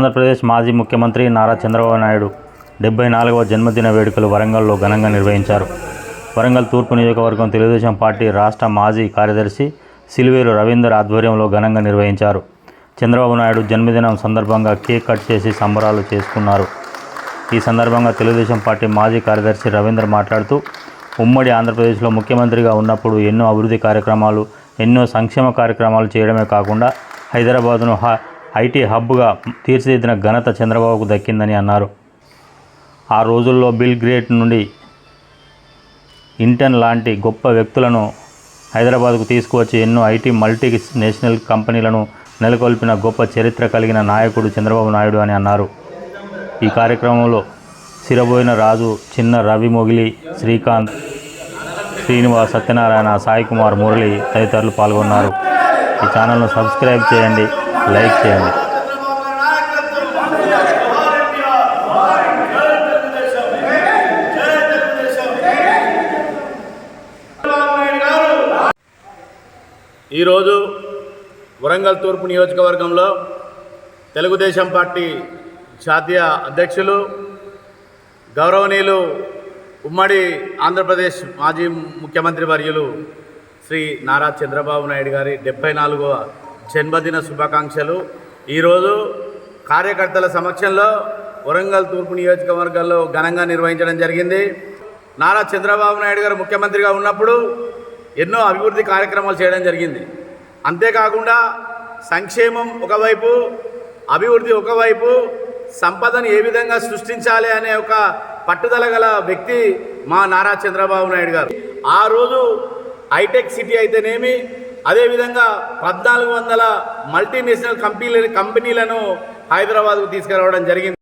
ఆంధ్రప్రదేశ్ మాజీ ముఖ్యమంత్రి నారా చంద్రబాబు నాయుడు 74వ జన్మదిన వేడుకలు వరంగల్లో ఘనంగా నిర్వహించారు. వరంగల్ తూర్పు నియోజకవర్గం తెలుగుదేశం పార్టీ రాష్ట్ర మాజీ కార్యదర్శి సిలివేరు రవీందర్ ఆధ్వర్యంలో ఘనంగా నిర్వహించారు. చంద్రబాబు నాయుడు జన్మదినం సందర్భంగా కేక్ కట్ చేసి సంబరాలు చేసుకున్నారు. ఈ సందర్భంగా తెలుగుదేశం పార్టీ మాజీ కార్యదర్శి రవీందర్ మాట్లాడుతూ, ఉమ్మడి ఆంధ్రప్రదేశ్లో ముఖ్యమంత్రిగా ఉన్నప్పుడు ఎన్నో అభివృద్ధి కార్యక్రమాలు, ఎన్నో సంక్షేమ కార్యక్రమాలు చేయడమే కాకుండా హైదరాబాద్ను ఐటీ హబ్గా తీర్చిదిద్దిన ఘనత చంద్రబాబుకు దక్కిందని అన్నారు. ఆ రోజుల్లో బిల్ గేట్స్ నుండి ఇంటన్ లాంటి గొప్ప వ్యక్తులను హైదరాబాద్కు తీసుకువచ్చి ఎన్నో ఐటీ మల్టీ నేషనల్ కంపెనీలను నెలకొల్పిన గొప్ప చరిత్ర కలిగిన నాయకుడు చంద్రబాబు నాయుడు అని అన్నారు. ఈ కార్యక్రమంలో సిరబోయిన రాజు, చిన్న రవి మొగిలి, శ్రీకాంత్, శ్రీనివాస్, సత్యనారాయణ, సాయి కుమార్, మురళి తదితరులు పాల్గొన్నారు. ఈ ఛానల్ను సబ్స్క్రైబ్ చేయండి, లైక్ చేయండి. ఈరోజు వరంగల్ తూర్పు నియోజకవర్గంలో తెలుగుదేశం పార్టీ జాతీయ అధ్యక్షులు గౌరవనీయులు ఉమ్మడి ఆంధ్రప్రదేశ్ మాజీ ముఖ్యమంత్రి వర్యులు శ్రీ నారా చంద్రబాబు నాయుడు గారి 74వ జన్మదిన శుభాకాంక్షలు ఈరోజు కార్యకర్తల సమక్షంలో వరంగల్ తూర్పు నియోజకవర్గంలో ఘనంగా నిర్వహించడం జరిగింది. నారా చంద్రబాబు నాయుడు గారు ముఖ్యమంత్రిగా ఉన్నప్పుడు ఎన్నో అభివృద్ధి కార్యక్రమాలు చేయడం జరిగింది. అంతేకాకుండా సంక్షేమం ఒకవైపు, అభివృద్ధి ఒకవైపు, సంపదను ఏ విధంగా సృష్టించాలి అనే ఒక పట్టుదల గల వ్యక్తి మా నారా చంద్రబాబు నాయుడు గారు. ఆ రోజు హైటెక్ సిటీ అయితేనేమి, అదేవిధంగా 1400 మల్టీనేషనల్ కంపెనీలను హైదరాబాద్కు తీసుకురావడం జరిగింది.